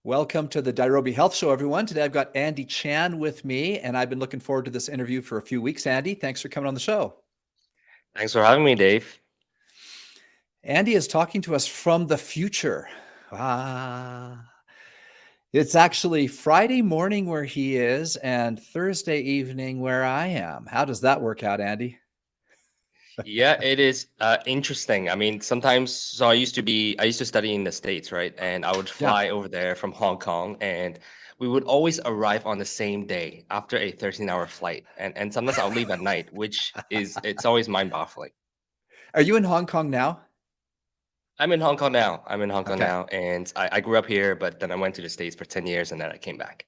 Welcome to the Nairobi Health Show, everyone. Today I've got Andy Chan with me, and I've been looking forward to this interview for a few weeks. Andy, thanks for coming on the show. Thanks for having me, Dave. Andy is talking to us from the future. Ah, it's actually Friday morning where he is and Thursday evening where I am. How does that work out, Andy? Yeah, it is interesting. I mean, sometimes, I used to study in the States, right? And I would Yeah. fly over there from Hong Kong, and we would always arrive on the same day after a 13-hour flight. And sometimes I'll leave at night, it's always mind-boggling. Are you in Hong Kong now? I'm in Hong Kong now. I'm in Hong Kong Okay. now, and I grew up here, but then I went to the States for 10 years, and then I came back.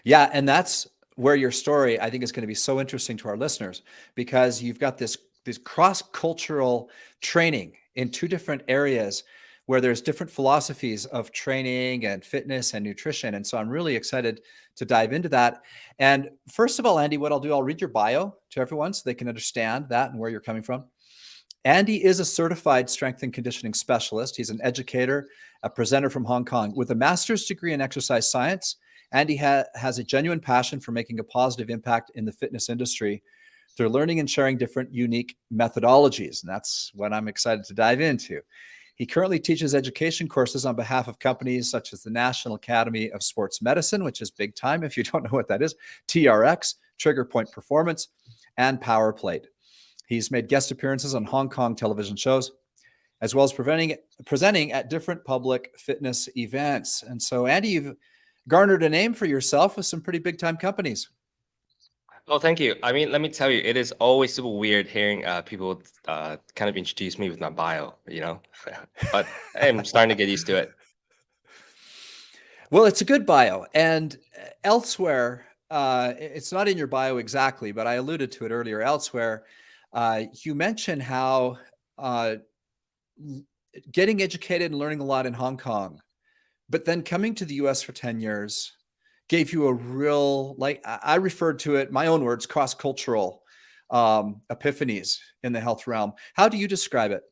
Yeah, and that's where your story, I think, is going to be so interesting to our listeners because you've got this cross-cultural training in two different areas where there's different philosophies of training and fitness and nutrition. And so I'm really excited to dive into that. And first of all, Andy, what I'll do, I'll read your bio to everyone so they can understand that and where you're coming from. Andy is a certified strength and conditioning specialist. He's an educator, a presenter from Hong Kong with a master's degree in exercise science. Andy has a genuine passion for making a positive impact in the fitness industry through learning and sharing different unique methodologies. And that's what I'm excited to dive into. He currently teaches education courses on behalf of companies such as the National Academy of Sports Medicine, which is big time if you don't know what that is, TRX, TriggerPoint Performance, and Power Plate. He's made guest appearances on Hong Kong television shows, as well as presenting at different public fitness events. And so, Andy, you've garnered a name for yourself with some pretty big time companies. Well, thank you. I mean, let me tell you, it is always super weird hearing people kind of introduce me with my bio, but I'm starting to get used to it. Well, it's a good bio. And elsewhere, it's not in your bio exactly, but I alluded to it earlier. Elsewhere, you mentioned how getting educated and learning a lot in Hong Kong, but then coming to the US for 10 years gave you a real, like I referred to it, my own words, cross-cultural epiphanies in the health realm. How do you describe it?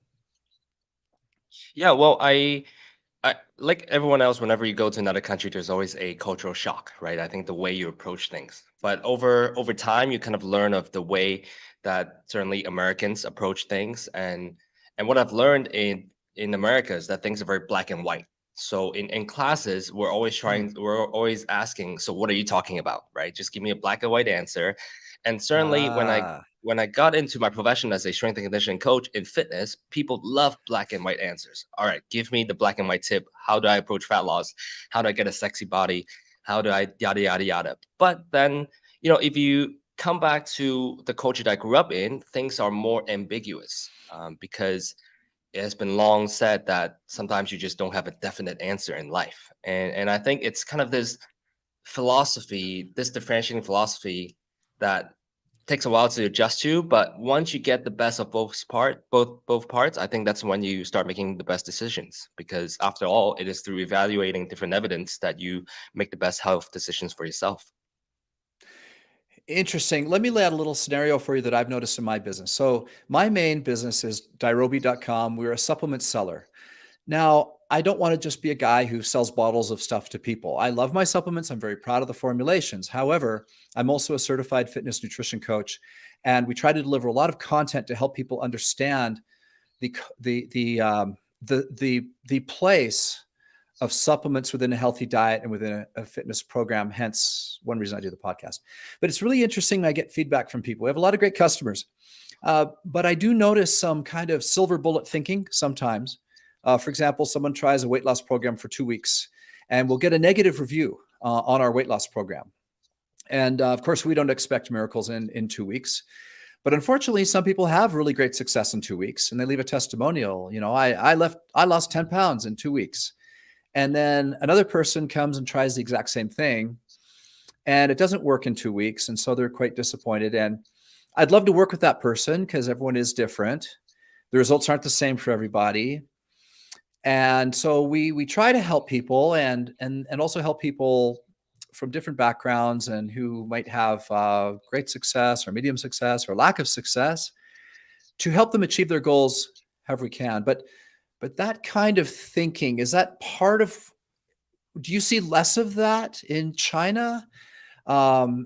Yeah, well, I like everyone else, whenever you go to another country, there's always a cultural shock, right? I think the way you approach things. But over time, you kind of learn of the way that certainly Americans approach things. And what I've learned in America is that things are very black and white. So in classes, Hmm. we're always asking, so what are you talking about? Right? Just give me a black and white answer. And certainly Ah, when I got into my profession as a strength and conditioning coach in fitness, people love black and white answers. All right, give me the black and white tip. How do I approach fat loss? How do I get a sexy body? How do I yada yada yada? But then, if you come back to the culture that I grew up in, things are more ambiguous because it has been long said that sometimes you just don't have a definite answer in life. And I think it's kind of this philosophy, this differentiating philosophy that takes a while to adjust to, but once you get the best of both parts, I think that's when you start making the best decisions, because after all, it is through evaluating different evidence that you make the best health decisions for yourself. interesting. Let me lay out a little scenario for you that I've noticed in my business. So, my main business is Nairobi.com. We're a supplement seller. Now, I don't want to just be a guy who sells bottles of stuff to people. I love my supplements. I'm very proud of the formulations. However, I'm also a certified fitness nutrition coach, and we try to deliver a lot of content to help people understand the the place of supplements within a healthy diet and within a fitness program. Hence, one reason I do the podcast. But it's really interesting. I get feedback from people. We have a lot of great customers, but I do notice some kind of silver bullet thinking sometimes. For example, someone tries a weight loss program for 2 weeks and we'll get a negative review on our weight loss program. And of course, we don't expect miracles in 2 weeks. But unfortunately, some people have really great success in 2 weeks and they leave a testimonial. I lost 10 pounds in 2 weeks. And then another person comes and tries the exact same thing and it doesn't work in 2 weeks. And so they're quite disappointed. And I'd love to work with that person because everyone is different. The results aren't the same for everybody. And so we try to help people and also help people from different backgrounds and who might have great success or medium success or lack of success to help them achieve their goals however we can. But that kind of thinking, is that part of Do you see less of that in China?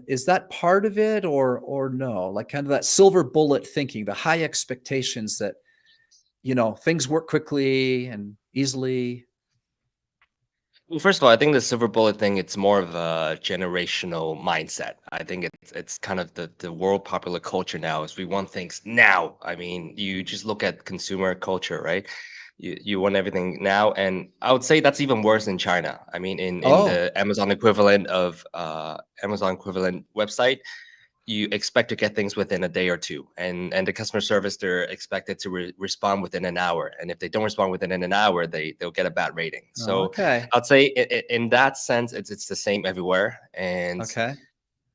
Is that part of it, or no? Like kind of that silver bullet thinking, the high expectations that things work quickly and easily. Well, first of all, I think the silver bullet thing, it's more of a generational mindset. I think it's kind of the world popular culture now is we want things now. I mean, you just look at consumer culture, right? You want everything now, and I would say that's even worse in China. I mean, in Oh, the Amazon equivalent website, you expect to get things within a day or two, and the customer service, they're expected to respond within an hour, and if they don't respond within an hour, they'll get a bad rating. So okay, I'd say in that sense, it's the same everywhere, and okay,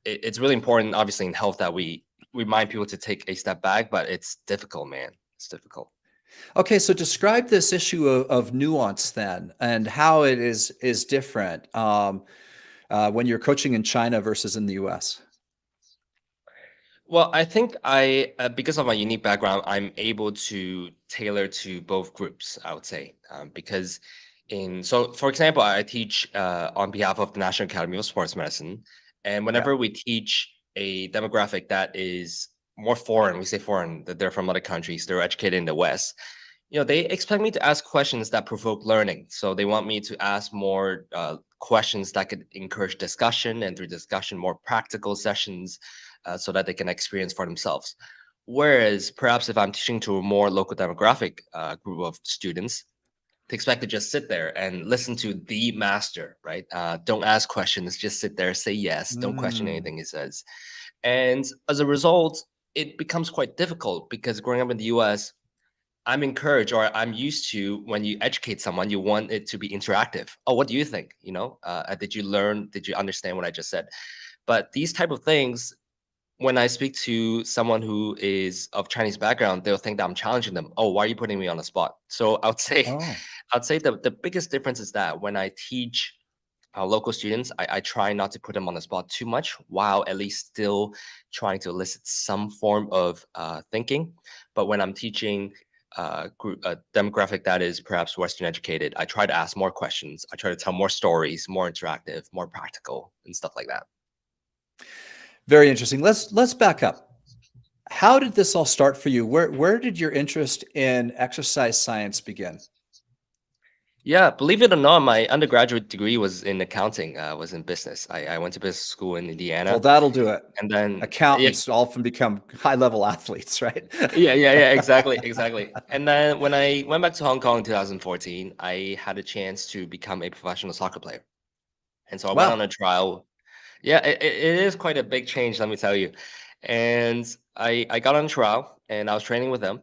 it's really important, obviously, in health that we remind people to take a step back, but it's difficult, man. It's difficult. okay. So describe this issue of nuance then, and how it is different when you're coaching in China versus in the U.S. Well, I think because of my unique background, I'm able to tailor to both groups, I would say. Because so for example, I teach on behalf of the National Academy of Sports Medicine. And Yeah. whenever we teach a demographic that is more foreign, we say foreign, that they're from other countries, they're educated in the West, they expect me to ask questions that provoke learning. So they want me to ask more questions that could encourage discussion, and through discussion, more practical sessions, so that they can experience for themselves. Whereas perhaps if I'm teaching to a more local demographic group of students, they expect to just sit there and listen to the master, right? Don't ask questions, just sit there, say yes, don't question Mm. anything he says. And as a result, it becomes quite difficult because growing up in the US, I'm encouraged, or I'm used to, when you educate someone, you want it to be interactive. Oh, what do you think? Did you learn? Did you understand what I just said? But these type of things, when I speak to someone who is of Chinese background, they'll think that I'm challenging them. Oh, why are you putting me on the spot? So I would say, Oh. I'd say the biggest difference is that when I teach our local students, I try not to put them on the spot too much, while at least still trying to elicit some form of thinking. But when I'm teaching a demographic that is perhaps Western educated, I try to ask more questions. I try to tell more stories, more interactive, more practical, and stuff like that. Very interesting. Let's back up. How did this all start for you? Where did your interest in exercise science begin? Yeah, believe it or not, my undergraduate degree was in accounting, was in business. I went to business school in Well, Indiana, that'll do it. and then yeah, Accountants often become high-level athletes, right? yeah, exactly, exactly. And then when I went back to Hong Kong in 2014, I had a chance to become a professional soccer player, and so I went on Wow. a trial. Yeah, it is quite a big change, let me tell you. And I got on a trial, and I was training with them.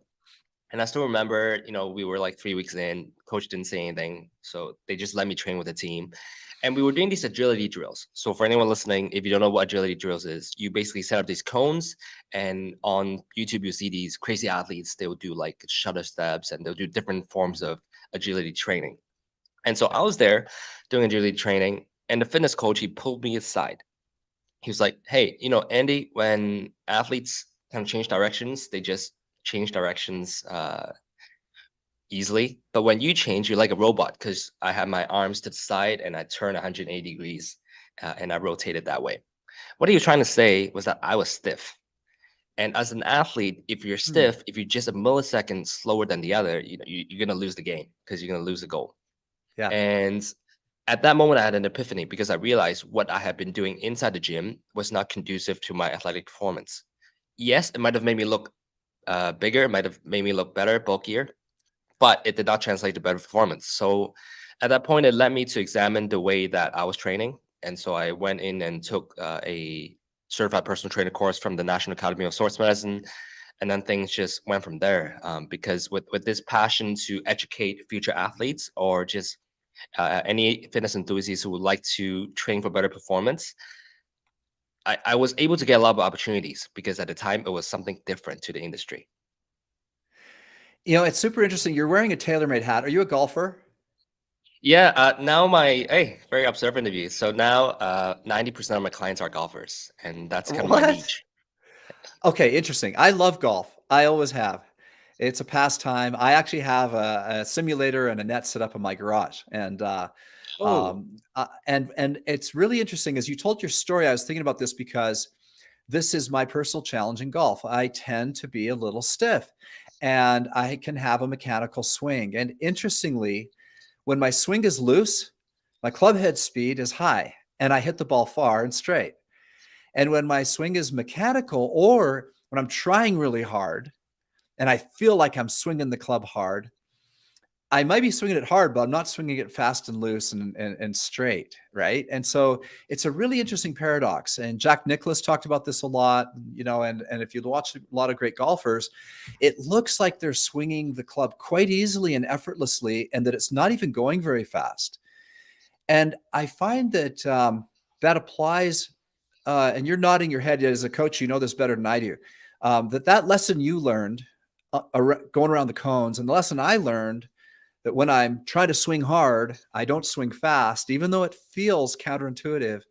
And I still remember, we were like 3 weeks in, coach didn't say anything. So they just let me train with the team. And we were doing these agility drills. So for anyone listening, if you don't know what agility drills is, you basically set up these cones, and on YouTube you see these crazy athletes. They will do like shutter steps, and they'll do different forms of agility training. And so Yeah. I was there doing agility training, and the fitness coach, he pulled me aside. He was like, "Hey, Andy, when athletes kind of change directions, they just change directions easily. But when you change, you're like a robot, because I had my arms to the side and I turned 180 degrees, and I rotated that way. What he was trying to say was that I was stiff. And as an athlete, if you're Hmm. stiff, if you're just a millisecond slower than the other, you're going to lose the game, because you're going to lose the goal. Yeah. And at that moment, I had an epiphany, because I realized what I had been doing inside the gym was not conducive to my athletic performance. Yes, it might have made me look bigger, it might have made me look better, bulkier, but it did not translate to better performance. So at that point, it led me to examine the way that I was training. And so I went in and took a certified personal trainer course from the National Academy of Sports Medicine. And then things just went from there. Because with this passion to educate future athletes, or just any fitness enthusiasts who would like to train for better performance, I was able to get a lot of opportunities, because at the time it was something different to the industry. It's super interesting. You're wearing a TaylorMade hat. Are you a golfer? Yeah, now hey, very observant of you. So now 90% of my clients are golfers, and that's kind of my What? niche. Okay, interesting. I love golf. I always have. It's a pastime. I actually have a simulator and a net set up in my garage, and Oh, And it's really interesting. As you told your story, I was thinking about this because this is my personal challenge in golf. I tend to be a little stiff and I can have a mechanical swing. And interestingly, when my swing is loose, my club head speed is high and I hit the ball far and straight. And when my swing is mechanical, or when I'm trying really hard and I feel like I'm swinging the club hard, I might be swinging it hard, but I'm not swinging it fast and loose and straight, right? And so it's a really interesting paradox. And Jack Nicklaus talked about this a lot, and if you watch a lot of great golfers, it looks like they're swinging the club quite easily and effortlessly, and that it's not even going very fast. And I find that that applies, and you're nodding your head as a coach, you know this better than I do, that lesson you learned going around the cones, and the lesson I learned, that when I'm trying to swing hard, I don't swing fast, even though it feels counterintuitive.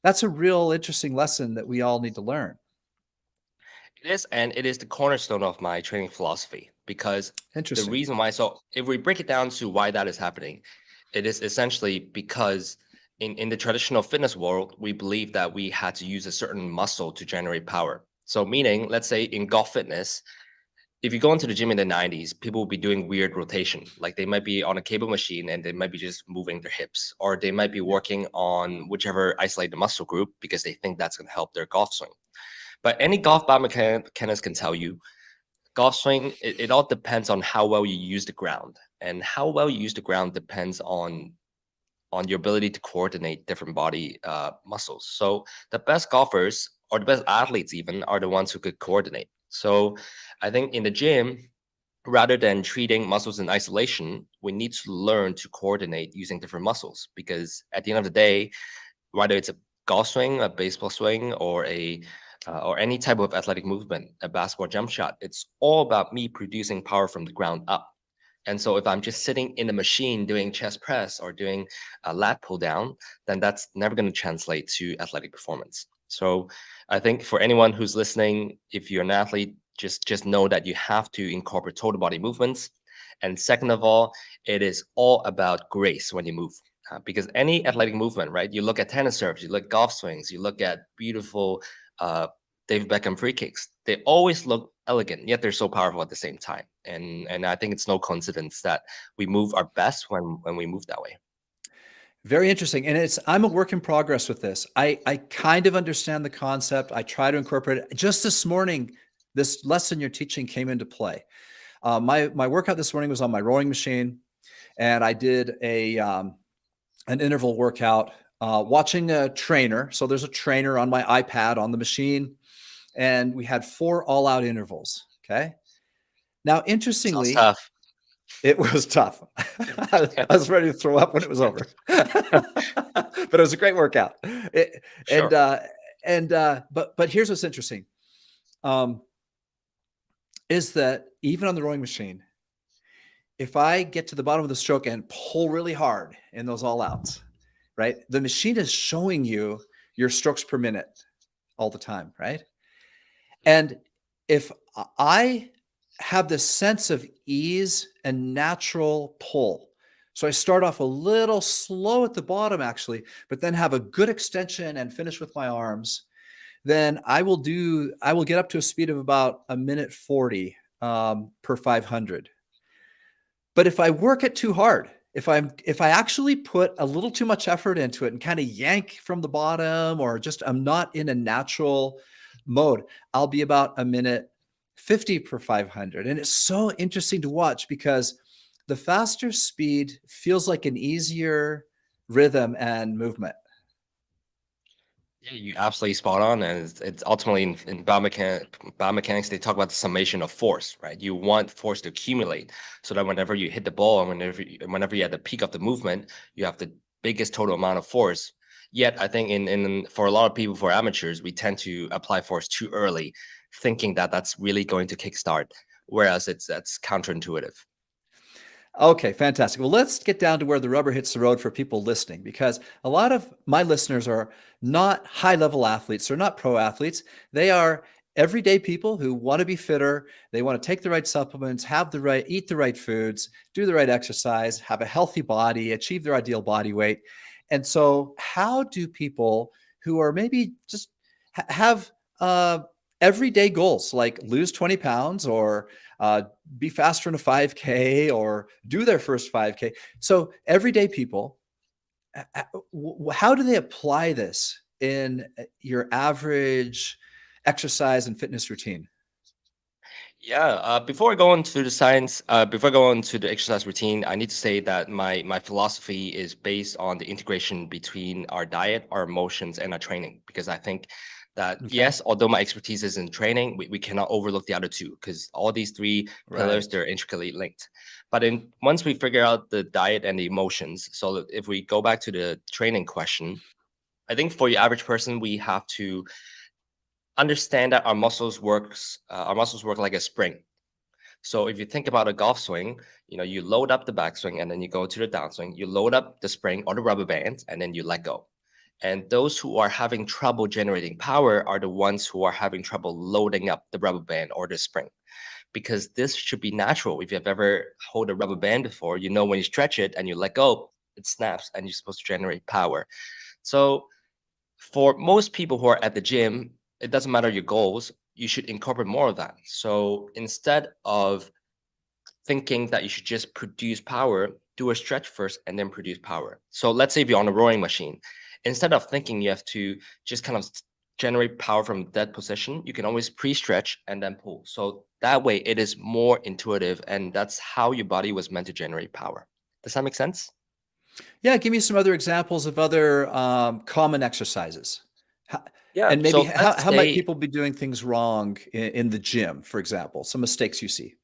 That's a real interesting lesson that we all need to learn. it is, and it is the cornerstone of my training philosophy because the Interesting. reason why, so if we break it down to why that is happening, it is essentially because in the traditional fitness world, we believe that we had to use a certain muscle to generate power. So, meaning, let's say in golf fitness, if you go into the gym in the 90s, people will be doing weird rotation. Like they might be on a cable machine and they might be just moving their hips, or they might be Yeah. working on whichever isolated muscle group because they think that's going to help their golf swing. But any golf biomechanics can tell you, golf swing, it all depends on how well you use the ground. And how well you use the ground depends on your ability to coordinate different body muscles. So the best golfers or the best athletes even are the ones who could coordinate. So I think in the gym, rather than treating muscles in isolation, we need to learn to coordinate using different muscles because at the end of the day, whether it's a golf swing, a baseball swing, or any type of athletic movement, a basketball jump shot, it's all about me producing power from the ground up. And so if I'm just sitting in a machine doing chest press or doing a lat pull down, then that's never going to translate to athletic performance. So I think for anyone who's listening, if you're an athlete, just know that you have to incorporate total body movements. And second of all, it is all about grace when you move. Because any athletic movement, right? You look at tennis serves, you look at golf swings, you look at beautiful uh, David Beckham free kicks. They always look elegant, yet they're so powerful at the same time. And I think it's no coincidence that we move our best when we move that way. Very interesting. And I'm a work in progress with this. I kind of understand the concept. I try to incorporate it. Just this morning, this lesson you're teaching came into play. My workout this morning was on my rowing machine, and I did an interval workout watching a trainer. So there's a trainer on my iPad on the machine, and we had 4 all-out intervals. Okay. Now, Sounds interestingly, tough. it was tough. I was ready to throw up when it was over, but it was a great workout. It, and Sure. but here's what's interesting, um, is that even on the rowing machine, if I get to the bottom of the stroke and pull really hard in those all outs, right, the machine is showing you your strokes per minute all the time, right? And if I have this sense of ease and natural pull, so I start off a little slow at the bottom, actually, but then have a good extension and finish with my arms, then I will get up to a speed of about a minute 40 per 500. But if I work it too hard, if I actually put a little too much effort into it and kind of yank from the bottom, or just I'm not in a natural mode, I'll be about a minute 50 per 500. And it's so interesting to watch because the faster speed feels like an easier rhythm and movement. Yeah, you absolutely spot on, and it's ultimately in biomechanics they talk about the summation of force, right? You want force to accumulate so that whenever you hit the ball and whenever you're at the peak of the movement, you have the biggest total amount of force. Yet, I think in for a lot of people, for amateurs, we tend to apply force too early, thinking that that's really going to kickstart, whereas that's counterintuitive. Okay, fantastic. Well, let's get down to where the rubber hits the road for people listening, because a lot of my listeners are not high level athletes. They're not pro athletes. They are everyday people who want to be fitter, they want to take the right supplements, eat the right foods, do the right exercise, have a healthy body, achieve their ideal body weight. And so how do people who are maybe just have everyday goals like lose 20 pounds or be faster in a 5K or do their first 5K? So everyday people, how do they apply this in your average exercise and fitness routine? Yeah, before I go into the science, before I go into the exercise routine, I need to say that my philosophy is based on the integration between our diet, our emotions, and our training. Because I think that Okay. yes, although my expertise is in training, we cannot overlook the other two because all these three pillars Right. they're intricately linked. But once we figure out the diet and the emotions, so if we go back to the training question, I think for the average person, we have to understand that our muscles work like a spring. So if you think about a golf swing, you load up the backswing and then you go to the downswing, you load up the spring or the rubber band and then you let go. And those who are having trouble generating power are the ones who are having trouble loading up the rubber band or the spring. Because this should be natural. If you've ever hold a rubber band before, when you stretch it and you let go, it snaps and you're supposed to generate power. So for most people who are at the gym, it doesn't matter your goals, you should incorporate more of that. So instead of thinking that you should just produce power, do a stretch first and then produce power. So let's say if you're on a rowing machine, instead of thinking you have to just kind of generate power from that position, you can always pre-stretch and then pull. So that way it is more intuitive and that's how your body was meant to generate power. Does that make sense? Yeah, give me some other examples of other common exercises. Ho- Yeah. And maybe So let's how might say people be doing things wrong in the gym, for example? Some mistakes you see.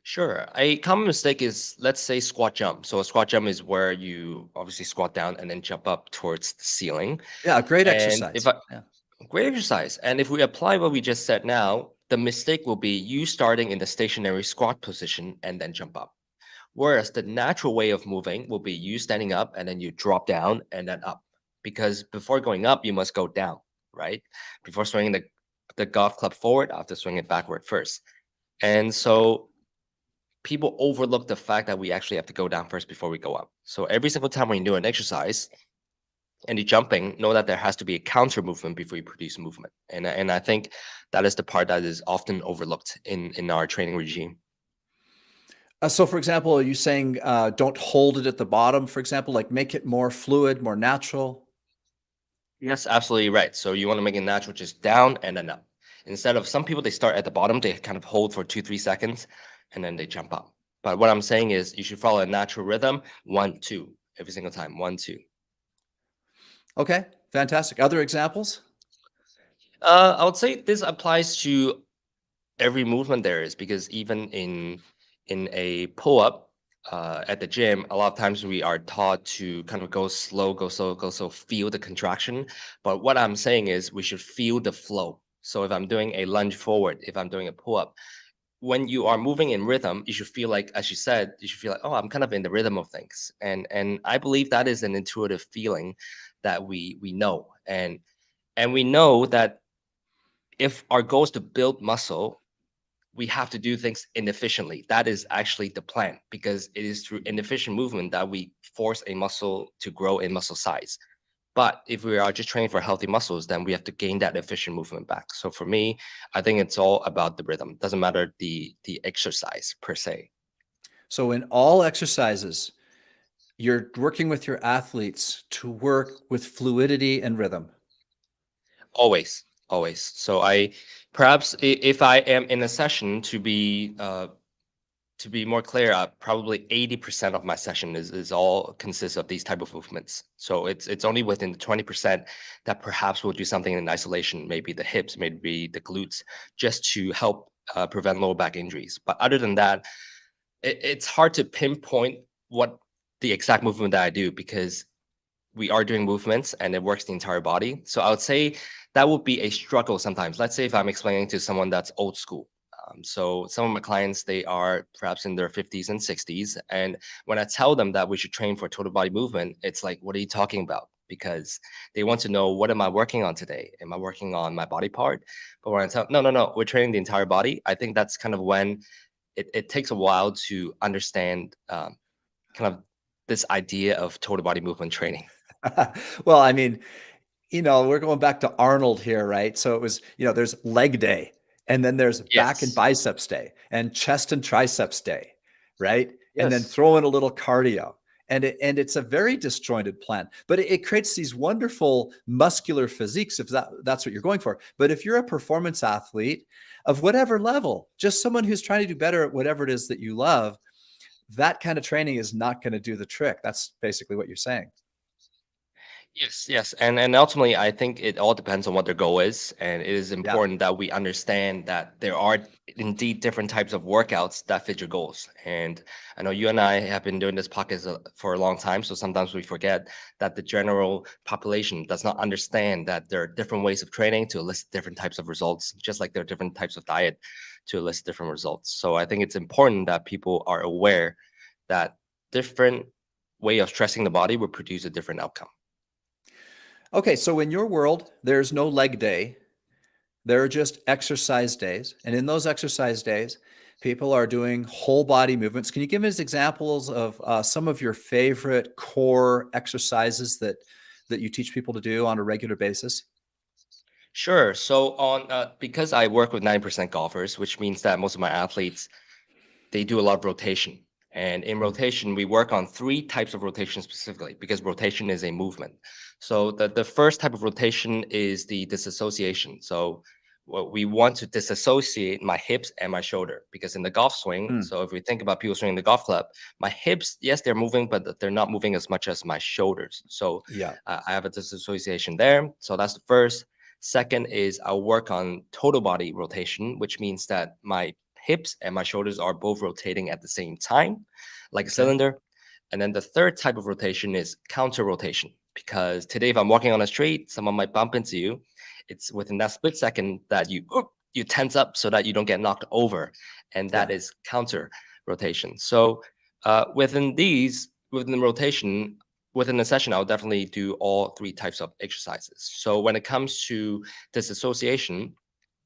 Sure. A common mistake is, let's say, squat jump. So a squat jump is where you obviously squat down and then jump up towards the ceiling. Yeah, great And if exercise. I Yeah. great exercise. And if we apply what we just said now, the mistake will be you starting in the stationary squat position and then jump up. Whereas the natural way of moving will be you standing up and then you drop down and then up. Because before going up, you must go down, right? Before swinging the golf club forward, I have to swing it backward first. And so people overlook the fact that we actually have to go down first before we go up. So every single time when you do an exercise and you're jumping, know that there has to be a counter movement before you produce movement. And I think that is the part that is often overlooked in our training regime. So, for example, are you saying don't hold it at the bottom, for example, like make it more fluid, more natural? Yes, absolutely right. So you want to make it natural, just down and then up. Instead of some people, they start at the bottom, they kind of hold for 2, 3 seconds, and then they jump up. But what I'm saying is you should follow a natural rhythm, 1, 2, every single time, 1, 2. Okay, fantastic. Other examples? I would say this applies to every movement there is because even in a pull-up at the gym, a lot of times we are taught to kind of go slow, go slow, go slow, feel the contraction. But what I'm saying is we should feel the flow. So if I'm doing a lunge forward, if I'm doing a pull-up, when you are moving in rhythm, you should feel like, as you said, you should feel like, oh, I'm kind of in the rhythm of things. And I believe that is an intuitive feeling that we know. And we know that if our goal is to build muscle, we have to do things inefficiently. That is actually the plan because it is through inefficient movement that we force a muscle to grow in muscle size. But if we are just training for healthy muscles, then we have to gain that efficient movement back. So for me, I think it's all about the rhythm. Doesn't matter the exercise per se. So, in all exercises, you're working with your athletes to work with fluidity and rhythm. Always, always. So I perhaps if I am in a session to be more clear, probably 80% of my session is all consists of these type of movements. So it's only within the 20% that perhaps we'll do something in isolation, maybe the hips, maybe the glutes, just to help prevent lower back injuries. But other than that, it's hard to pinpoint what the exact movement that I do because we are doing movements and it works the entire body. So I would say that would be a struggle sometimes. Let's say if I'm explaining to someone that's old school. So some of my clients, they are perhaps in their 50s and 60s. And when I tell them that we should train for total body movement, it's like, what are you talking about? because they want to know, what am I working on today? Am I working on my body part? But when I tell, no, no, no, we're training the entire body, I think that's kind of when it takes a while to understand kind of this idea of total body movement training. Well, I mean, we're going back to Arnold here, right? So it was, there's leg day, and then there's back and Yes. biceps day, and chest and triceps day, right? And then Yes. throw in a little cardio. And it's a very disjointed plan, but it creates these wonderful muscular physiques if that's what you're going for. But if you're a performance athlete of whatever level, just someone who's trying to do better at whatever it is that you love, that kind of training is not going to do the trick. That's basically what you're saying. Yes, yes. And ultimately, I think it all depends on what their goal is. And it is Yeah. important that we understand that there are indeed different types of workouts that fit your goals. And I know you and I have been doing this podcast for a long time. So sometimes we forget that the general population does not understand that there are different ways of training to elicit different types of results, just like there are different types of diet to elicit different results. So I think it's important that people are aware that different way of stressing the body will produce a different outcome. Okay, so in your world, there's no leg day. There are just exercise days. And in those exercise days, people are doing whole body movements. Can you give us examples of some of your favorite core exercises that you teach people to do on a regular basis? Sure. So on because I work with 90% golfers, which means that most of my athletes, they do a lot of rotation. And in Mm. rotation, we work on three types of rotation specifically because rotation is a movement. So the first type of rotation is the disassociation. So what we want to disassociate my hips and my shoulder because in the golf swing, Mm. so if we think about people swinging the golf club, my hips, yes, they're moving, but they're not moving as much as my shoulders. So Yeah. I have a disassociation there. So that's the first. Second is I'll work on total body rotation, which means that my hips and my shoulders are both rotating at the same time, like a Okay. cylinder. And then the third type of rotation is counter rotation. Because today, if I'm walking on the street, someone might bump into you. It's within that split second that you tense up so that you don't get knocked over, and that Yeah. is counter rotation. So within the rotation, within the session, I'll definitely do all three types of exercises. So when it comes to disassociation,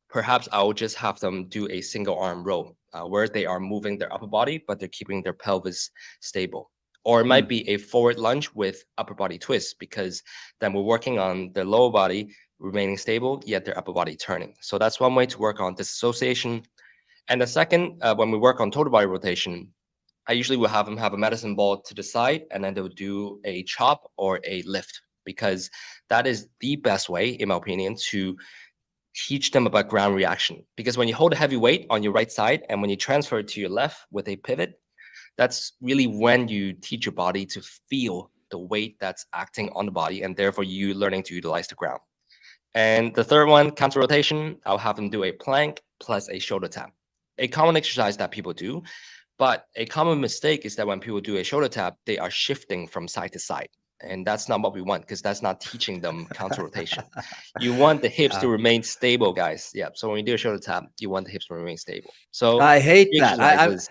perhaps I'll just have them do a single arm row where they are moving their upper body, but they're keeping their pelvis stable. Or it might Mm. be a forward lunge with upper body twist because then we're working on their lower body remaining stable, yet their upper body turning. So that's one way to work on disassociation. And the second, when we work on total body rotation, I usually will have them have a medicine ball to the side and then they'll do a chop or a lift because that is the best way, in my opinion, to teach them about ground reaction. Because when you hold a heavy weight on your right side and when you transfer it to your left with a pivot, that's really when you teach your body to feel the weight that's acting on the body and therefore you learning to utilize the ground. And the third one, counter rotation, I'll have them do a plank plus a shoulder tap. A common exercise that people do, but a common mistake is that when people do a shoulder tap, they are shifting from side to side. And that's not what we want because that's not teaching them counter rotation. You want the hips to Yeah. remain stable, guys. Yeah. So when you do a shoulder tap, you want the hips to remain stable. So I hate the that. exercises.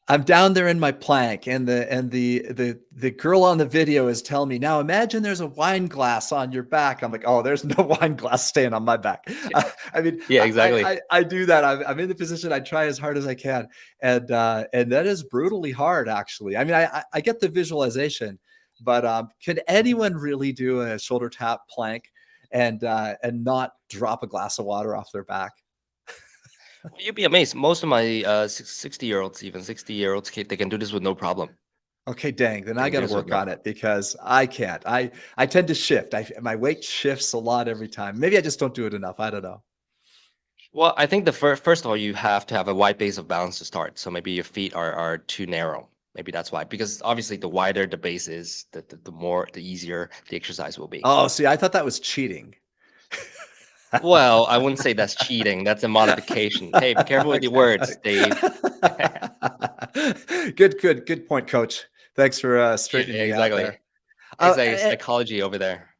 I'm down there in my plank, and the girl on the video is telling me, now imagine there's a wine glass on your back. I'm like, oh, there's no wine glass staying on my back. Yeah, I mean, yeah, exactly. I do that. I'm in the position. I try as hard as I can, and that is brutally hard, actually. I mean, I get the visualization, but can anyone really do a shoulder tap plank and not drop a glass of water off their back? Well, you'd be amazed. Most of my 60-year-olds, even 60-year-olds, they can do this with no problem. Okay, dang, then They I can do got to this with work no on problem. it because I can't. I tend to shift. My weight shifts a lot every time. Maybe I just don't do it enough. I don't know. Well, I think the first of all, you have to have a wide base of balance to start. So maybe your feet are too narrow. Maybe that's why. Because obviously, the wider the base is, the easier the exercise will be. Oh, see, I thought that was cheating. Well, I wouldn't say that's cheating. That's a modification. Hey, be careful with your Okay. words, Dave. Good point, coach. Thanks for Yeah, straightening me out exactly. there. It's a Eh, psychology over there.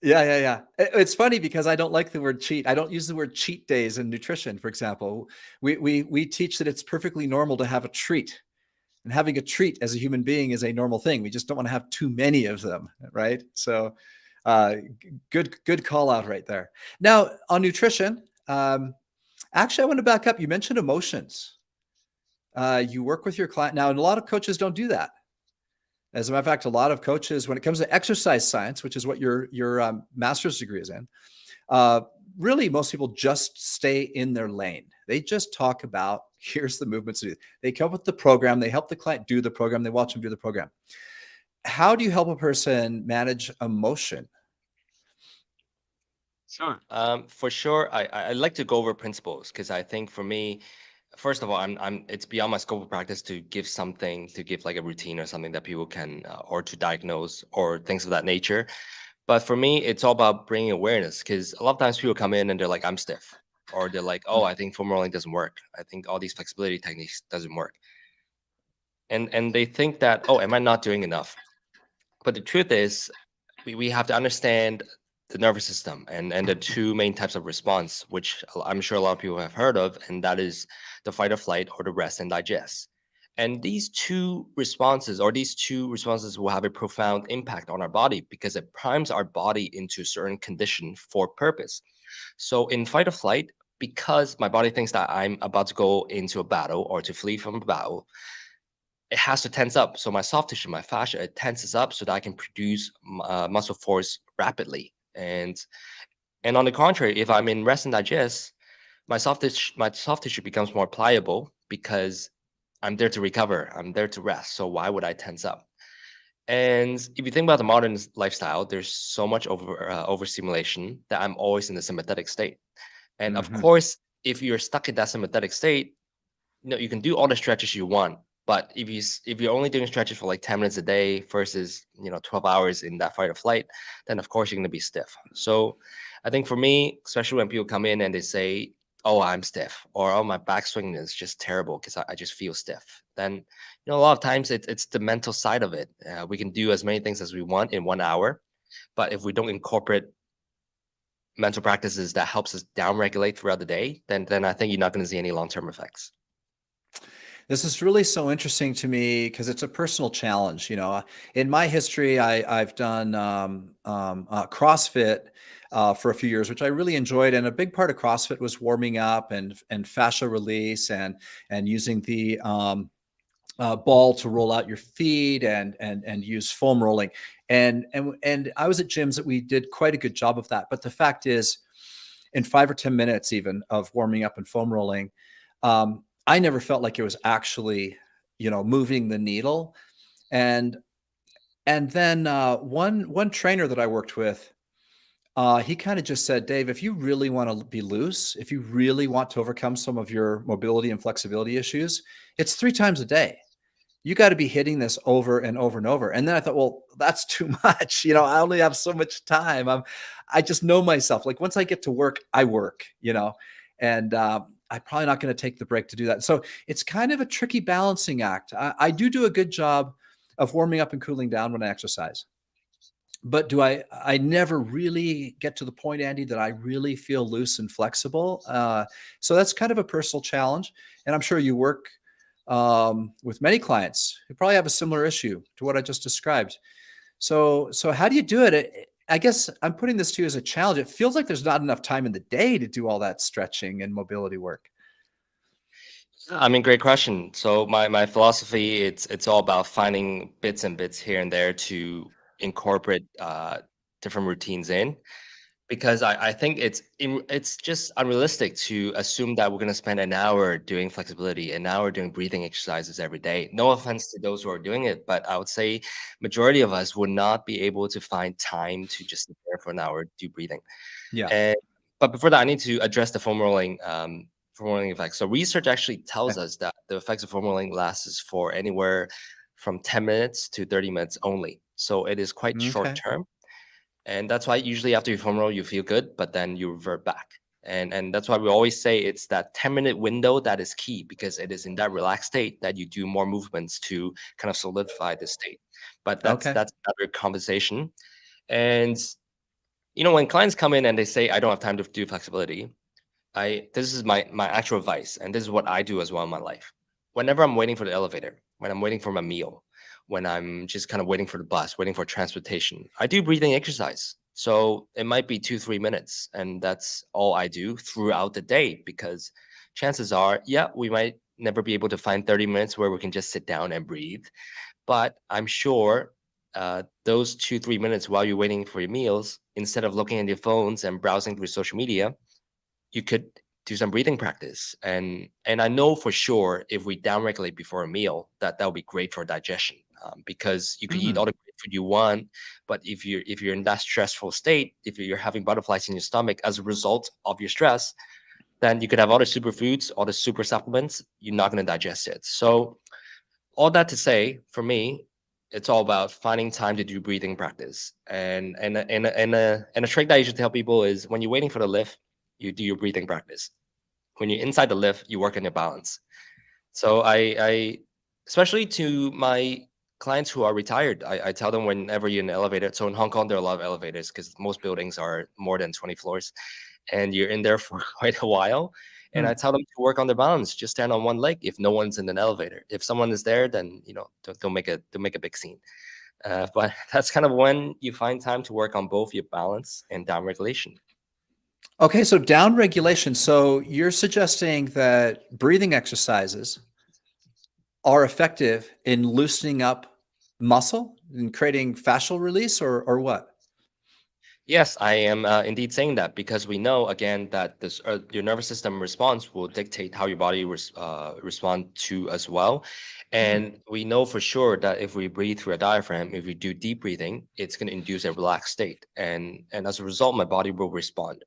yeah. It's funny because I don't like the word cheat. I don't use the word cheat days in nutrition, for example. We teach that it's perfectly normal to have a treat. And having a treat as a human being is a normal thing. We just don't want to have too many of them, right? So Good call out right there. Now on nutrition, actually, I want to back up. You mentioned emotions. You work with your client now, and a lot of coaches don't do that. As a matter of fact, a lot of coaches, when it comes to exercise science, which is what your master's degree is in, uh, really most people just stay in their lane. They just talk about here's the movements to do. They come up with the program. They help the client do the program. They watch them do the program. How do you help a person manage emotion? Sure. For sure, I like to go over principles because I think for me, first of all, it's beyond my scope of practice to give something, to give like a routine or something that people can, or to diagnose or things of that nature. But for me, it's all about bringing awareness because a lot of times people come in and they're like, I'm stiff, or they're like, oh, I think foam rolling doesn't work. I think all these flexibility techniques doesn't work, and they think that, oh, am I not doing enough? But the truth is, we have to understand the nervous system and the two main types of response, which I'm sure a lot of people have heard of, and that is the fight or flight or the rest and digest. And these two responses will have a profound impact on our body because it primes our body into a certain condition for purpose. So in fight or flight, because my body thinks that I'm about to go into a battle or to flee from a battle, it has to tense up. So my soft tissue, my fascia, it tenses up so that I can produce muscle force rapidly. And on the contrary, if I'm in rest and digest, my soft tissue becomes more pliable because I'm there to recover. I'm there to rest. So why would I tense up? And if you think about the modern lifestyle, there's so much overstimulation that I'm always in the sympathetic state. And of Mm-hmm. course, if you're stuck in that sympathetic state, you can do all the stretches you want, but if you're only doing stretches for like 10 minutes a day versus 12 hours in that fight or flight, then of course you're going to be stiff. So I think for me, especially when people come in and they say, oh, I'm stiff, or oh, my backswing is just terrible because I just feel stiff, then a lot of times it's the mental side of it. We can do as many things as we want in 1 hour, but if we don't incorporate mental practices that helps us down regulate throughout the day, then I think you're not going to see any long-term effects. This is really so interesting to me because it's a personal challenge. In my history, I've done CrossFit for a few years, which I really enjoyed. And a big part of CrossFit was warming up and fascia release and using the ball to roll out your feet and use foam rolling. And I was at gyms that we did quite a good job of that. But the fact is, in 5 or 10 minutes even of warming up and foam rolling, I never felt like it was actually, moving the needle. And then one trainer that I worked with, he kind of just said, Dave, if you really want to be loose, if you really want to overcome some of your mobility and flexibility issues, it's 3 times a day. You got to be hitting this over and over and over. And then I thought, well, that's too much. I only have so much time. I just know myself. Like once I get to work, I work, and I'm probably not going to take the break to do that. So it's kind of a tricky balancing act. I do a good job of warming up and cooling down when I exercise. But I never really get to the point, Andy, that I really feel loose and flexible. So that's kind of a personal challenge. And I'm sure you work with many clients who probably have a similar issue to what I just described. So how do you do it? I guess I'm putting this to you as a challenge. It feels like there's not enough time in the day to do all that stretching and mobility work. I mean, great question. So my philosophy, it's all about finding bits and bits here and there to incorporate different routines in, because I think it's just unrealistic to assume that we're going to spend an hour doing flexibility, an hour doing breathing exercises every day. No offense to those who are doing it, but I would say majority of us would not be able to find time to just sit there for an hour, do breathing. Yeah. And but before that, I need to address the foam rolling effects. So research actually tells Okay. us that the effects of foam rolling lasts for anywhere from 10 minutes to 30 minutes only. So it is quite short Okay. term. And that's why usually after you foam roll, you feel good, but then you revert back. And that's why we always say it's that 10-minute window that is key, because it is in that relaxed state that you do more movements to kind of solidify the state. But that's Okay. that's another conversation. And when clients come in and they say, I don't have time to do flexibility, this is my actual advice, and this is what I do as well in my life. Whenever I'm waiting for the elevator, when I'm waiting for my meal, when I'm just kind of waiting for the bus, waiting for transportation, I do breathing exercise So it might be 2, 3 minutes, and that's all I do throughout the day, because chances are, yeah, we might never be able to find 30 minutes where we can just sit down and breathe. But I'm sure those 2, 3 minutes while you're waiting for your meals, instead of looking at your phones and browsing through social media, you could do some breathing practice. And I know for sure, if we downregulate before a meal, that will be great for digestion, because you could eat all Mm. the great food you want, but if you're in that stressful state, if you're having butterflies in your stomach as a result of your stress, then you could have all the superfoods, all the super supplements, you're not going to digest it. So all that to say, for me, it's all about finding time to do breathing practice. And a trick that I usually tell people is, when you're waiting for the lift, you do your breathing practice. When you're inside the lift, you work on your balance. So I especially to my clients who are retired, I tell them, whenever you're in the elevator. So in Hong Kong, there are a lot of elevators because most buildings are more than 20 floors, and you're in there for quite a while. And I Mm. tell them to work on their balance. Just stand on one leg if no one's in an elevator. If someone is there, then don't make a big scene. But that's kind of when you find time to work on both your balance and down regulation. Okay, so down regulation. So you're suggesting that breathing exercises are effective in loosening up muscle and creating fascial release, or what? Yes, I am indeed saying that, because we know, again, that your nervous system response will dictate how your body respond to as well. Hmm. And we know for sure that if we breathe through a diaphragm, if we do deep breathing, it's going to induce a relaxed state, and as a result, my body will respond.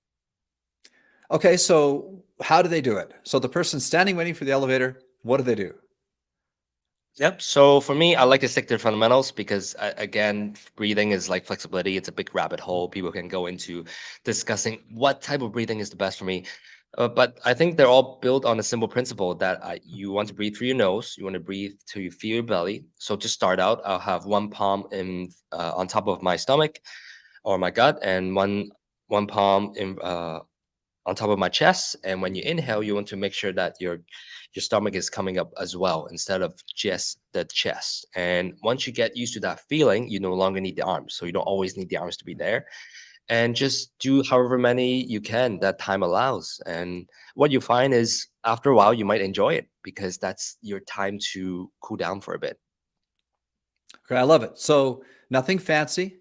Okay, so how do they do it? So the person standing waiting for the elevator, what do they do? Yep. So for me, I like to stick to the fundamentals, because, again, breathing is like flexibility. It's a big rabbit hole. People can go into discussing what type of breathing is the best for me. But I think they're all built on a simple principle that, you want to breathe through your nose. You want to breathe till you feel your belly. So to start out, I'll have one palm on top of my stomach or my gut, and one palm on top of my chest. And when you inhale, you want to make sure that your stomach is coming up as well, instead of just the chest. And once you get used to that feeling, you no longer need the arms. So you don't always need the arms to be there. And just do however many you can that time allows. And what you find is, after a while, you might enjoy it, because that's your time to cool down for a bit. Okay, I love it. So nothing fancy,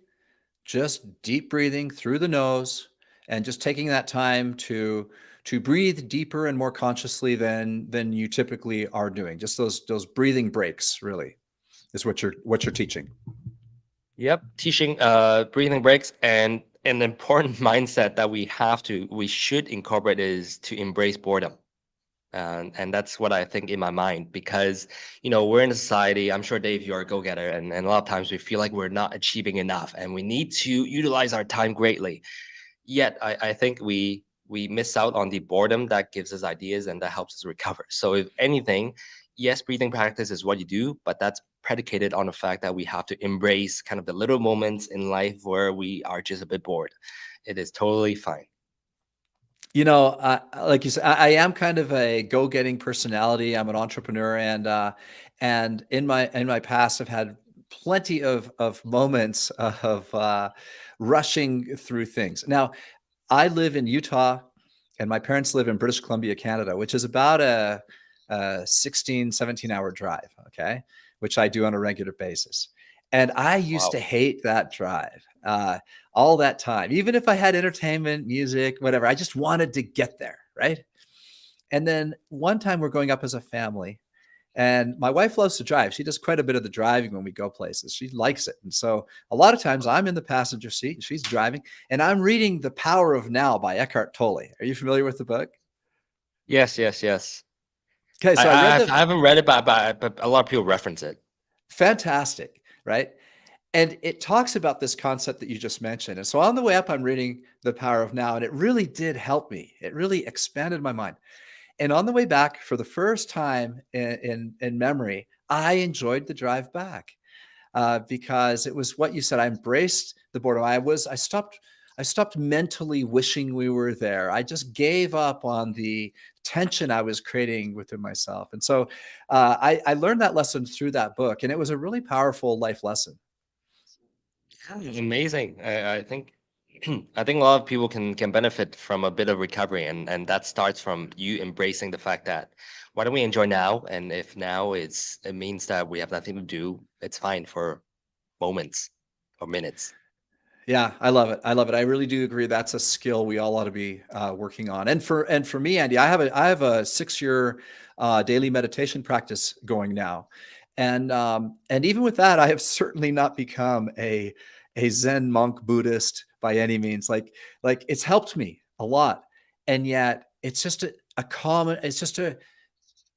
just deep breathing through the nose and just taking that time to breathe deeper and more consciously than you typically are doing. Just those breathing breaks really is what you're teaching. Yep, teaching breathing breaks, and an important mindset that we should incorporate is to embrace boredom. And that's what I think in my mind, because we're in a society. I'm sure, Dave, you're a go-getter, and a lot of times we feel like we're not achieving enough, and we need to utilize our time greatly. Yet I think we miss out on the boredom that gives us ideas and that helps us recover. So if anything, yes, breathing practice is what you do, but that's predicated on the fact that we have to embrace kind of the little moments in life where we are just a bit bored. It is totally fine. Like you said, I am kind of a go-getting personality. I'm an entrepreneur, and in my past, I've had plenty of moments of rushing through things. Now, I live in Utah, and my parents live in British Columbia, Canada, which is about a 16, 17-hour drive, okay, which I do on a regular basis. And I used Wow. to hate that drive all that time. Even if I had entertainment, music, whatever, I just wanted to get there, right? And then one time we're going up as a family, and my wife loves to drive. She does quite a bit of the driving when we go places. She likes it. And so a lot of times I'm in the passenger seat and she's driving, and I'm reading The Power of Now by Eckhart Tolle. Are you familiar with the book? Yes, yes, yes. Okay, I so I read I the haven't read it, but a lot of people reference it. fantastic, right? And it talks about this concept that you just mentioned. And so on the way up, I'm reading The Power of Now, and it really did help me. It really expanded my mind. And on the way back, for the first time in memory, I enjoyed the drive back because it was what you said. I embraced the boredom. I stopped mentally wishing we were there. I just gave up on the tension I was creating within myself. And so I learned that lesson through that book, and it was a really powerful life lesson. Yeah, amazing. I think. I think a lot of people can benefit from a bit of recovery, and that starts from you embracing the fact that why don't we enjoy now? And if now it means that we have nothing to do, it's fine for moments or minutes. Yeah, I love it. I love it. I really do agree. That's a skill we all ought to be working on. And for me, Andy, I have a 6 year daily meditation practice going now, and even with that, I have certainly not become a Zen monk Buddhist by any means. Like it's helped me a lot, and yet it's just a common. It's just a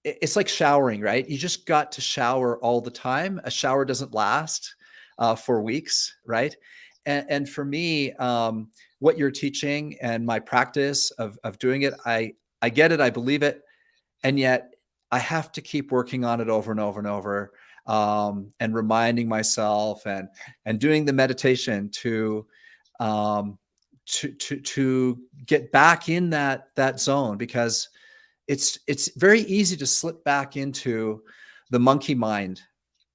it's like showering, right? You just got to shower all the time. A shower doesn't last for weeks, right? And for me, what you're teaching and my practice of doing it, I get it, I believe it, and yet I have to keep working on it over and over and over, and reminding myself and doing the meditation um, to get back in that zone, because it's very easy to slip back into the monkey mind,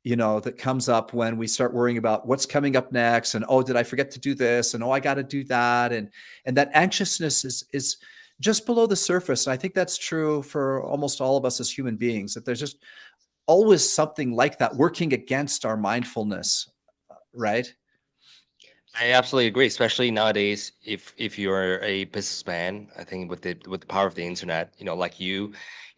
that comes up when we start worrying about what's coming up next, and oh, did I forget to do this, and oh, I got to do that, and that anxiousness is just below the surface. And I think that's true for almost all of us as human beings, that there's just always something like that working against our mindfulness, right? I absolutely agree, especially nowadays. If you're a businessman, I think with the power of the internet, like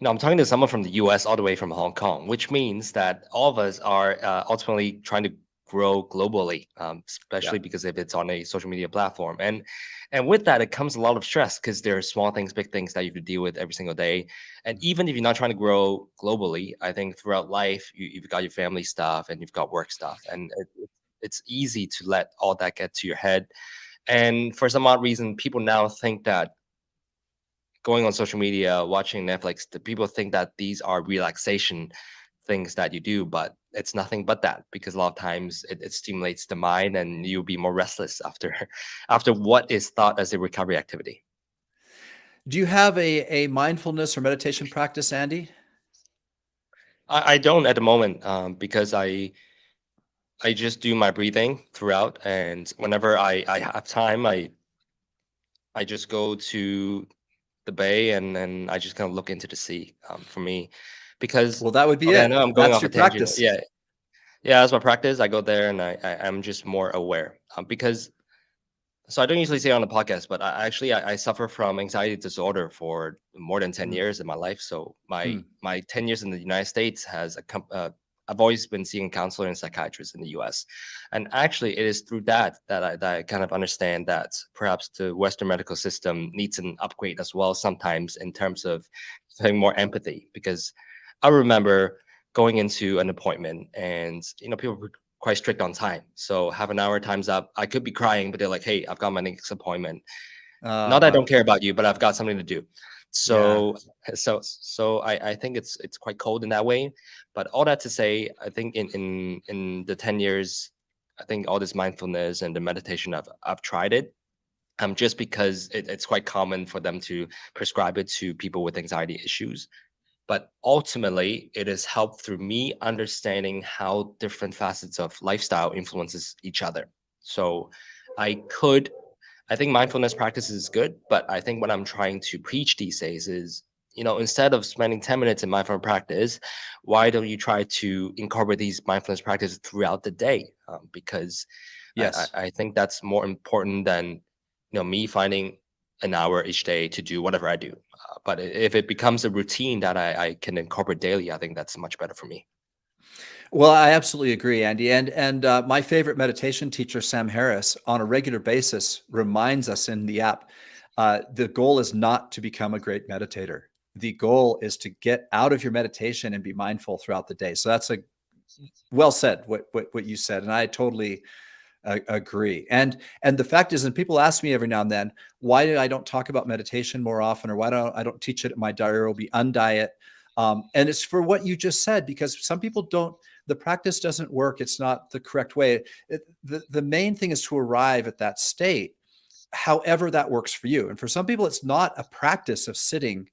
I'm talking to someone from the U.S. all the way from Hong Kong, which means that all of us are ultimately trying to grow globally, Yeah. especially because if it's on a social media platform, and with that, it comes a lot of stress because there are small things, big things that you have to deal with every single day. And even if you're not trying to grow globally, I think throughout life, you've got your family stuff and you've got work stuff, and it's easy to let all that get to your head. And for some odd reason, people now think that going on social media, watching Netflix, the people think that these are relaxation things that you do, but it's nothing but that, because a lot of times it stimulates the mind and you'll be more restless after after what is thought as a recovery activity. Do you have a mindfulness or meditation practice, Andy? I don't at the moment, because I just do my breathing throughout, and whenever I have time, I just go to the bay and then I just kind of look into the sea, for me, because Well, that would be okay, I it. know I'm going That's off your a tangent. practice. Yeah, yeah, that's my practice. I go there and I'm just more aware, because so I don't usually say it on the podcast, but I suffer from anxiety disorder for more than 10 Mm, years in my life. So my mm. my 10 years in the United States I've always been seeing a counselor and psychiatrist in the US. And actually it is through that I kind of understand that perhaps the Western medical system needs an upgrade as well sometimes, in terms of having more empathy, because I remember going into an appointment and people quite strict on time. So half an hour, time's up. I could be crying, but they're like, "Hey, I've got my next appointment. Not that I don't Wow. care about you, but I've got something to do." Yeah. So, so I think it's quite cold in that way. But all that to say, I think in the 10 years, I think all this mindfulness and the meditation, I've tried it. Just because it's quite common for them to prescribe it to people with anxiety issues, but ultimately it has helped through me understanding how different facets of lifestyle influences each other. So i could I think mindfulness practice is good, but I think what I'm trying to preach these days is, instead of spending 10 minutes in mindfulness practice, why don't you try to incorporate these mindfulness practices throughout the day? Because Yes. I think that's more important than me finding an hour each day to do whatever I do. But if it becomes a routine that I can incorporate daily, I think that's much better for me. Well, I absolutely agree, Andy. And my favorite meditation teacher, Sam Harris, on a regular basis reminds us in the app, the goal is not to become a great meditator. The goal is to get out of your meditation and be mindful throughout the day. So that's a well said, what you said, and I totally agree. And the fact is, and people ask me every now and then, why I don't talk about meditation more often, or why don't I don't teach it at my diary will be undiet. And it's for what you just said, because some people don't, the practice doesn't work. It's not the correct way. The main thing is to arrive at that state, however that works for you. And for some people, it's not a practice of sitting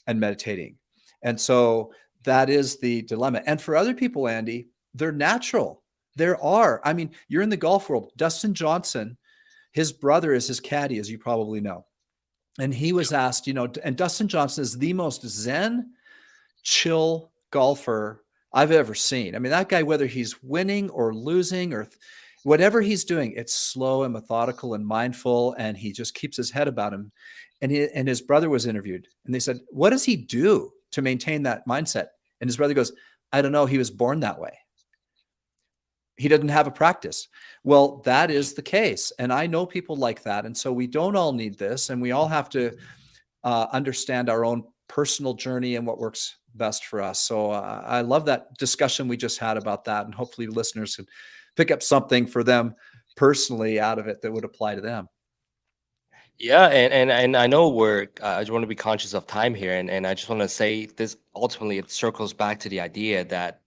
and meditating. And so that is the dilemma. And for other people, Andy, they're natural. There are, I mean, you're in the golf world. Dustin Johnson His brother is his caddy, as you probably know. And he was asked, and Dustin Johnson is the most zen, chill golfer I've ever seen. I mean, that guy, whether he's winning or losing or whatever he's doing, it's slow and methodical and mindful, and he just keeps his head about him. And his brother was interviewed, and they said, "What does he do to maintain that mindset?" And his brother goes, "I don't know. He was born that way. He doesn't have a practice." Well, that is the case, and I know people like that, and so we don't all need this, and we all have to understand our own personal journey and what works best for us. So I love that discussion we just had about that, and hopefully listeners can pick up something for them personally out of it that would apply to them. Yeah, and I know I just want to be conscious of time here, and I just want to say this ultimately it circles back to the idea that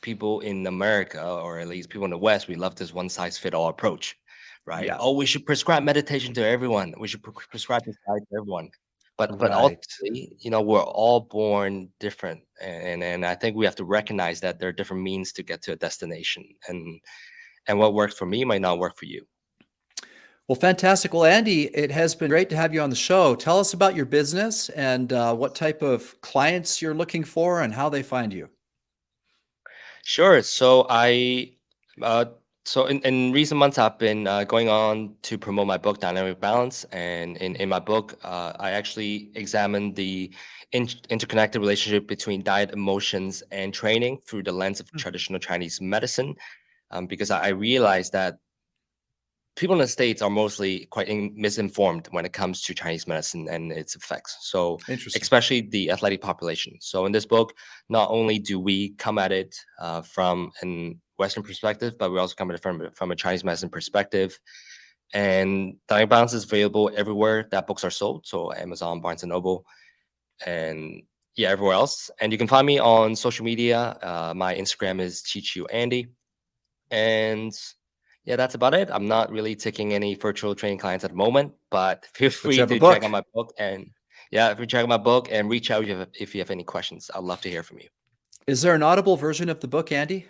people in America, or at least people in the West, we love this one size fit all approach, right? Yeah, Oh, we should prescribe meditation to everyone. We should prescribe this diet to everyone. But right. ultimately, we're all born different, and I think we have to recognize that there are different means to get to a destination, and what works for me might not work for you. Well, fantastic. Well, Andy, it has been great to have you on the show. Tell us about your business and what type of clients you're looking for and how they find you. Sure. Uh, in recent months, I've been going on to promote my book, Dynamic Balance. And in my book, I actually examine the interconnected relationship between diet, emotions, and training through the lens of traditional Chinese medicine. Because I realized that people in the States are mostly quite misinformed when it comes to Chinese medicine and its effects. So, Interesting. especially the athletic population. So, in this book, not only do we come at it from an Western perspective, but we also come at it from a Chinese medicine perspective. And Dynamic Balance is available everywhere that books are sold. So, Amazon, Barnes and Noble, and yeah, everywhere else. And you can find me on social media. My Instagram is Teach You Andy. And yeah, that's about it. I'm not really taking any virtual training clients at the moment, but feel But you free have a to check out book. my book. And yeah, if you check out my book and reach out if you have any questions, I'd love to hear from you. Is there an audible version of the book, Andy?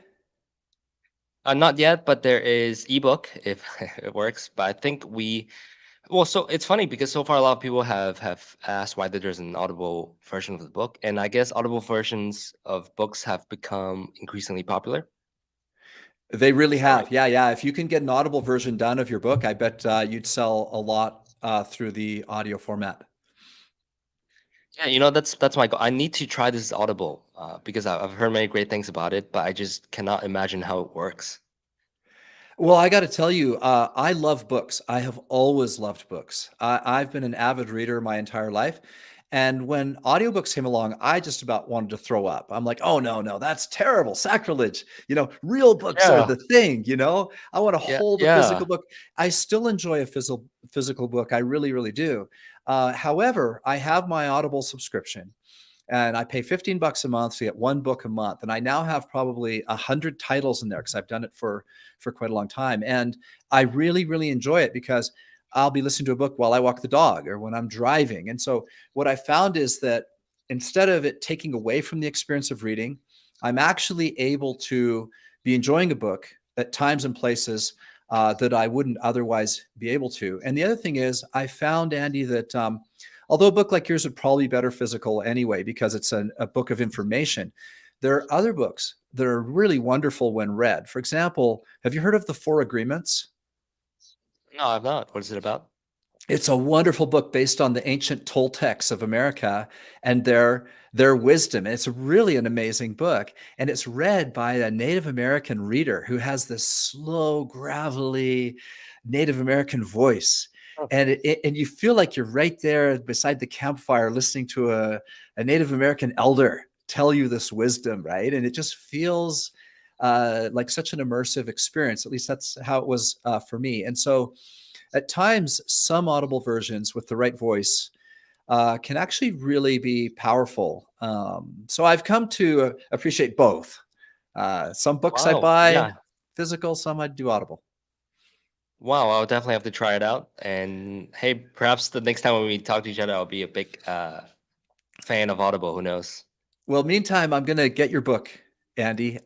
Not yet, but there is ebook if it works. But I think well, so it's funny because so far a lot of people have asked why there's an audible version of the book, and I guess audible versions of books have become increasingly popular. They really Is that right? have. Yeah, yeah. If you can get an audible version done of your book, I bet you'd sell a lot through the audio format. Yeah, that's my goal. I need to try this Audible because I've heard many great things about it, but I just cannot imagine how it works. Well, I got to tell you, I love books. I have always loved books. I've been an avid reader my entire life. And when audiobooks came along, I just about wanted to throw up. I'm like, oh, no, no, that's terrible, sacrilege. Real books are Yeah, the thing. I want to yeah, hold a yeah. physical book. I still enjoy a physical book. I really, really do. However, I have my Audible subscription and I pay 15 bucks a month to get one book a month. And I now have probably 100 titles in there because I've done it for quite a long time. And I really, really enjoy it because I'll be listening to a book while I walk the dog or when I'm driving. And so what I found is that instead of it taking away from the experience of reading, I'm actually able to be enjoying a book at times and places that I wouldn't otherwise be able to. And the other thing is, I found, Andy, that although a book like yours would probably be better physical anyway, because it's a book of information, there are other books that are really wonderful when read. For example, have you heard of The Four Agreements? No, I've not. What is it about? It's a wonderful book based on the ancient Toltecs of America and their wisdom. It's really an amazing book, and it's read by a Native American reader who has this slow, gravelly Native American voice. Oh, And you feel like you're right there beside the campfire listening to a Native American elder tell you this wisdom, right? And it just feels like such an immersive experience. At least that's how it was for me. And so at times, some audible versions with the right voice can actually really be powerful. So I've come to appreciate both. Some books I wow. buy Yeah. physical, some I do audible. Wow. I'll definitely have to try it out. And hey, perhaps the next time when we talk to each other, I'll be a big fan of Audible. Who knows? Well, meantime, I'm going to get your book, Andy.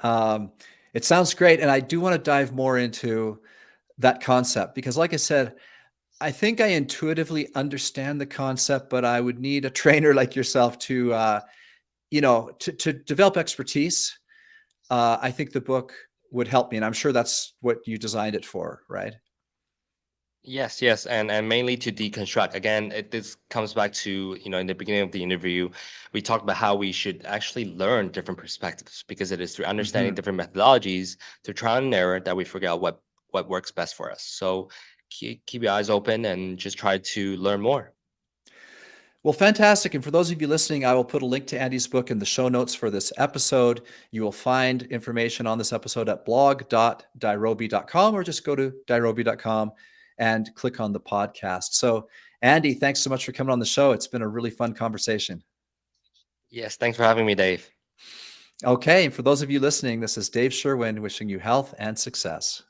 It sounds great. And I do want to dive more into that concept because, like I said, I think I intuitively understand the concept, but I would need a trainer like yourself to, to develop expertise. I think the book would help me, and I'm sure that's what you designed it for, right? Yes, yes, and mainly to deconstruct. Again, this comes back to, in the beginning of the interview, we talked about how we should actually learn different perspectives because it is through understanding Mhm. different methodologies to try and error that we figure out what works best for us. So keep your eyes open and just try to learn more. Well, fantastic. And for those of you listening, I will put a link to Andy's book in the show notes for this episode. You will find information on this episode at blog.dairobi.com, or just go to dairobi.com and click on the podcast. So, Andy, thanks so much for coming on the show. It's been a really fun conversation. Yes, thanks for having me, Dave. Okay. And for those of you listening, this is Dave Sherwin wishing you health and success.